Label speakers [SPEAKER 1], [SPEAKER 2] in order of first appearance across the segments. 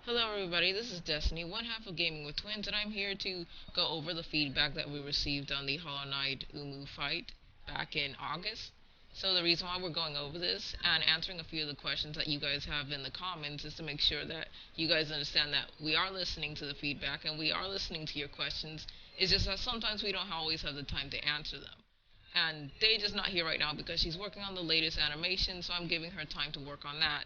[SPEAKER 1] Hello everybody, this is Destiny, one half of Gaming with Twins, and I'm here to go over the feedback that we received on the Hollow Knight Umu fight back in August. So the reason why we're going over this and answering a few of the questions that you guys have in the comments is to make sure that you guys understand that we are listening to the feedback and we are listening to your questions. It's just that sometimes we don't always have the time to answer them. And Dage is not here right now because she's working on the latest animation, so I'm giving her time to work on that.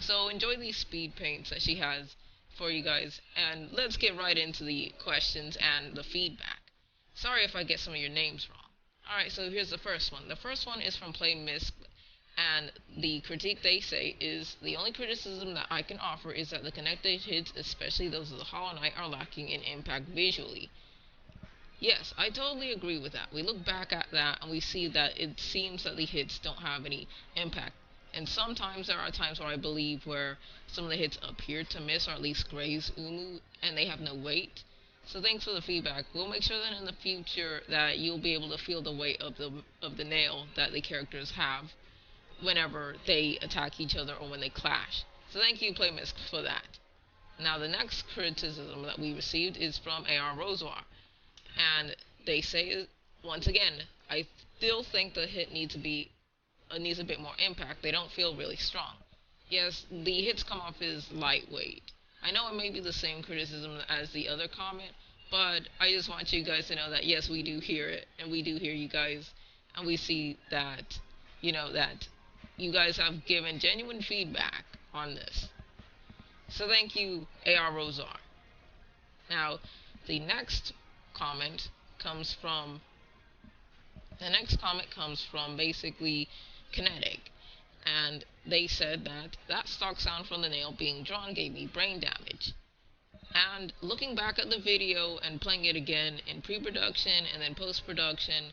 [SPEAKER 1] So enjoy these speed paints that she has for you guys, and let's get right into the questions and the feedback. Sorry if I get some of your names wrong. Alright, so here's the first one. The first one is from Play Miss, and the critique they say is the only criticism that I can offer is that the connected hits, especially those of the Hollow Knight, are lacking in impact visually. Yes, I totally agree with that. We look back at that and we see that it seems that the hits don't have any impact. And sometimes there are times where I believe where some of the hits appear to miss or at least graze Umu and they have no weight. So thanks for the feedback. We'll make sure that in the future that you'll be able to feel the weight of the nail that the characters have whenever they attack each other or when they clash. So thank you, Playmisk, for that. Now the next criticism that we received is from AR Rosoir, and they say once again, I still think the hit needs a bit more impact. They don't feel really strong. Yes, the hits come off as lightweight. I know it may be the same criticism as the other comment, but I just want you guys to know that yes, we do hear it, and we do hear you guys, and we see that that you guys have given genuine feedback on this. So thank you, AR Rosar. Now, the next comment comes from basically Kinetic, and they said that stock sound from the nail being drawn gave me brain damage. And looking back at the video and playing it again in pre-production and then post-production,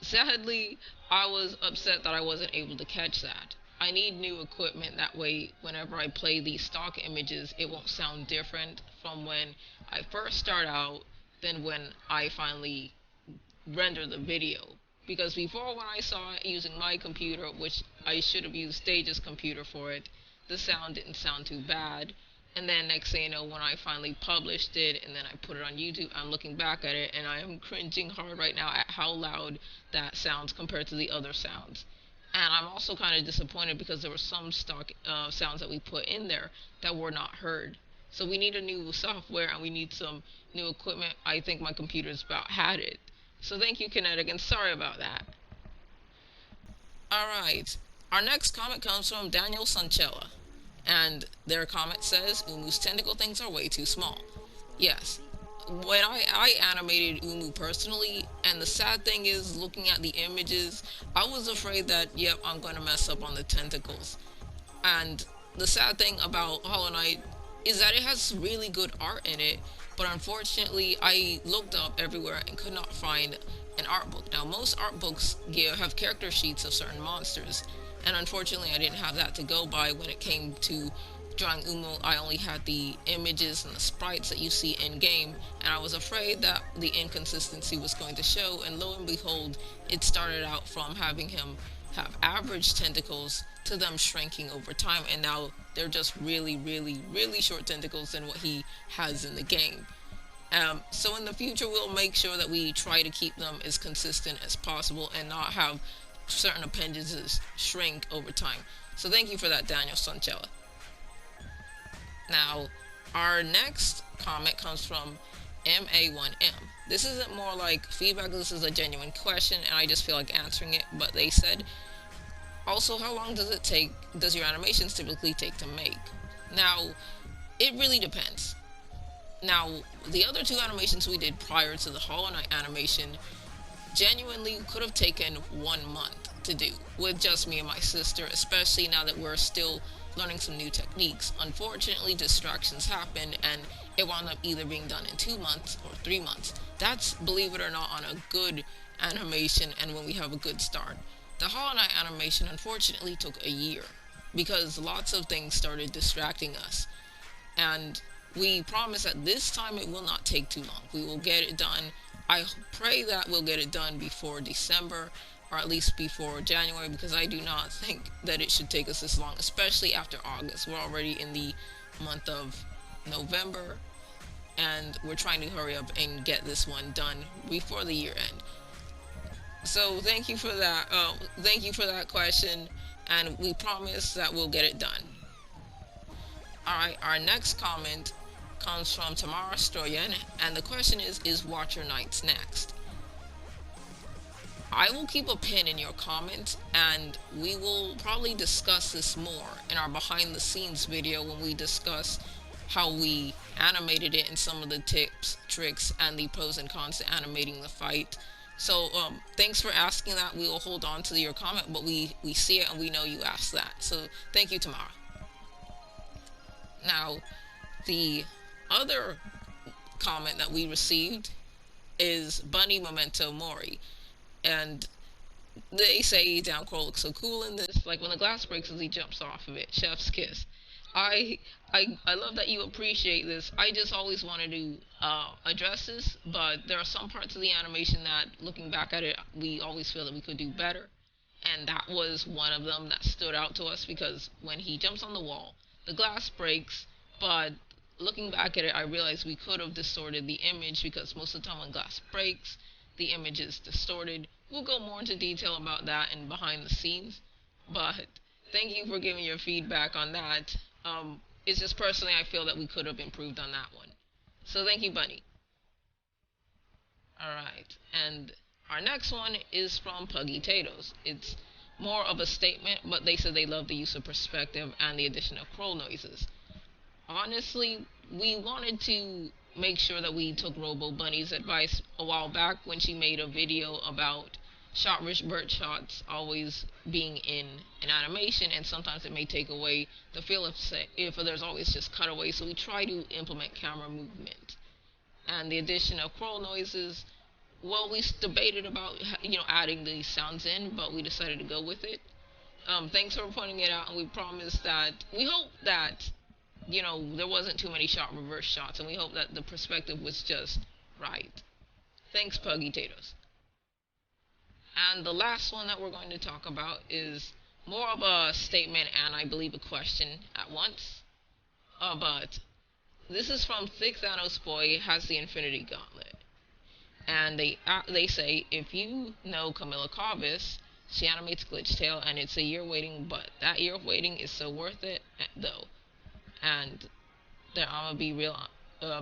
[SPEAKER 1] sadly, I was upset that I wasn't able to catch that. I need new equipment, that way whenever I play these stock images it won't sound different from when I first start out than when I finally render the video. Because before, when I saw it using my computer, which I should have used Stage's computer for it, the sound didn't sound too bad. And then next thing you know, when I finally published it and then I put it on YouTube, I'm looking back at it and I am cringing hard right now at how loud that sounds compared to the other sounds. And I'm also kind of disappointed because there were some stock sounds that we put in there that were not heard. So we need a new software and we need some new equipment. I think my computer's about had it. So thank you, Kinetic, and sorry about that. Alright, our next comment comes from Daniel Sanchella, and their comment says, Umu's tentacle things are way too small. Yes, when I animated Umu personally, and the sad thing is, looking at the images, I was afraid that, yep, I'm going to mess up on the tentacles. And the sad thing about Hollow Knight is that it has really good art in it, but unfortunately I looked up everywhere and could not find an art book. Now most art books have character sheets of certain monsters, and unfortunately I didn't have that to go by when it came to drawing Umu. I only had the images and the sprites that you see in game, and I was afraid that the inconsistency was going to show, and lo and behold, it started out from having him have average tentacles to them shrinking over time, and now they're just really, really, really short tentacles than what he has in the game. So in the future, we'll make sure that we try to keep them as consistent as possible and not have certain appendages shrink over time. So thank you for that, Daniel Sanchella. Now, our next comment comes from MA1M. This isn't more like feedback, this is a genuine question, and I just feel like answering it, but they said, also, how long does your animations typically take to make? Now, it really depends. Now, the other two animations we did prior to the Hollow Knight animation genuinely could have taken 1 month to do with just me and my sister, especially now that we're still learning some new techniques. Unfortunately, distractions happen and it wound up either being done in 2 months or 3 months. That's, believe it or not, on a good animation and when we have a good start. The Hollow Knight animation unfortunately took a year because lots of things started distracting us, and we promise that this time it will not take too long. We will get it done. I pray that we'll get it done before December, or at least before January, because I do not think that it should take us this long, especially after August. We're already in the month of November, and we're trying to hurry up and get this one done before the year end. So thank you for that. Thank you for that question, and we promise that we'll get it done. All right. Our next comment comes from Tamara Stroyan, and the question is Watcher Nights next? I will keep a pin in your comment, and we will probably discuss this more in our behind the scenes video when we discuss how we animated it and some of the tips, tricks, and the pros and cons to animating the fight. So thanks for asking that. We will hold on to your comment, but we see it and we know you asked that. So thank you, Tamara. Now, the other comment that we received is Bunny Memento Mori. And they say Downcrow looks so cool in this. Like when the glass breaks as he jumps off of it. Chef's kiss. I I love that you appreciate this. I just always wanted to address this, but there are some parts of the animation that, looking back at it, we always feel that we could do better. And that was one of them that stood out to us because when he jumps on the wall, the glass breaks, but looking back at it, I realized we could have distorted the image because most of the time when glass breaks, the image is distorted. We'll go more into detail about that in behind the scenes, but thank you for giving your feedback on that. It's just personally I feel that we could have improved on that one. So thank you, Bunny. Alright, and our next one is from Puggy Tatoes. It's more of a statement, but they said they love the use of perspective and the addition of crow noises. Honestly, we wanted to make sure that we took Robo Bunny's advice a while back when she made a video about shot rich bird shots always being in an animation, and sometimes it may take away the feel if there's always just cutaways. So we try to implement camera movement and the addition of crow noises. Well, we debated about adding these sounds in, but we decided to go with it. Thanks for pointing it out, and we promise that we hope that there wasn't too many shot reverse shots, and we hope that the perspective was just right. Thanks, Puggy Tatoes. And the last one that we're going to talk about is more of a statement and I believe a question at once. But this is from Thick Thanos Boy Has the Infinity Gauntlet. And they say, if you know Camilla Carvis, she animates Glitch Tail, and it's a year waiting, but that year of waiting is so worth it, though. And there are gonna be real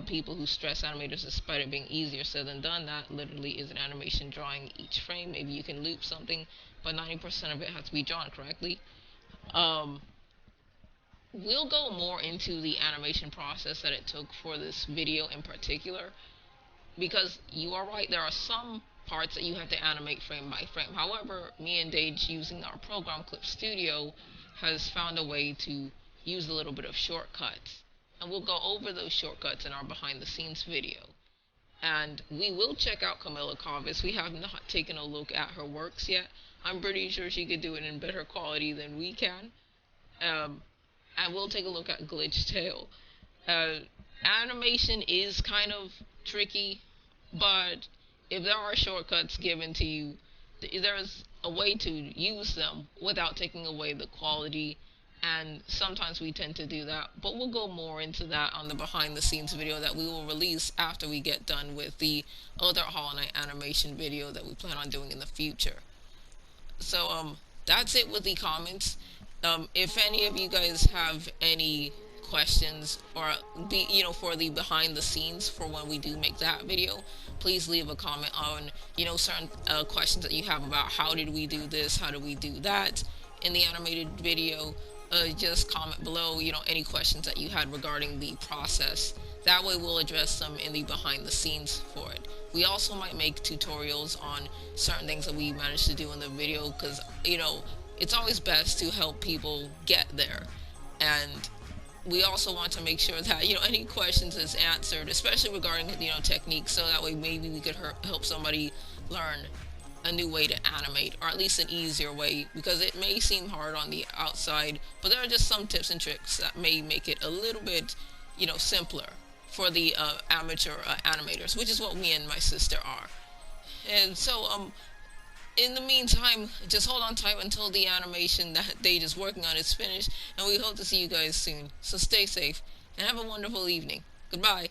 [SPEAKER 1] people who stress animators despite it being easier said than done. That literally is an animation drawing each frame. Maybe you can loop something, but 90% of it has to be drawn correctly. We'll go more into the animation process that it took for this video in particular, because you are right, there are some parts that you have to animate frame by frame. However, me and Dage, using our program Clip Studio, has found a way to use a little bit of shortcuts, and we'll go over those shortcuts in our behind the scenes video. And we will check out Camilla Carvis. We have not taken a look at her works yet. I'm pretty sure she could do it in better quality than we can. And we'll take a look at Glitch Tail. Animation is kind of tricky, but if there are shortcuts given to you, there's a way to use them without taking away the quality, and sometimes we tend to do that, but we'll go more into that on the behind the scenes video that we will release after we get done with the other Hollow Knight animation video that we plan on doing in the future. So that's it with the comments. If any of you guys have any questions or for the behind the scenes for when we do make that video, please leave a comment on certain questions that you have about how did we do this, how do we do that in the animated video. Just comment below any questions that you had regarding the process. That way we'll address them in the behind the scenes for it. We also might make tutorials on certain things that we managed to do in the video, because it's always best to help people get there. And we also want to make sure that any questions is answered, especially regarding techniques, so that way maybe we could help somebody learn a new way to animate, or at least an easier way, because it may seem hard on the outside, but there are just some tips and tricks that may make it a little bit simpler for the amateur animators, which is what me and my sister are. And so in the meantime, just hold on tight until the animation that they just working on is finished, and we hope to see you guys soon. So stay safe, and have a wonderful evening. Goodbye.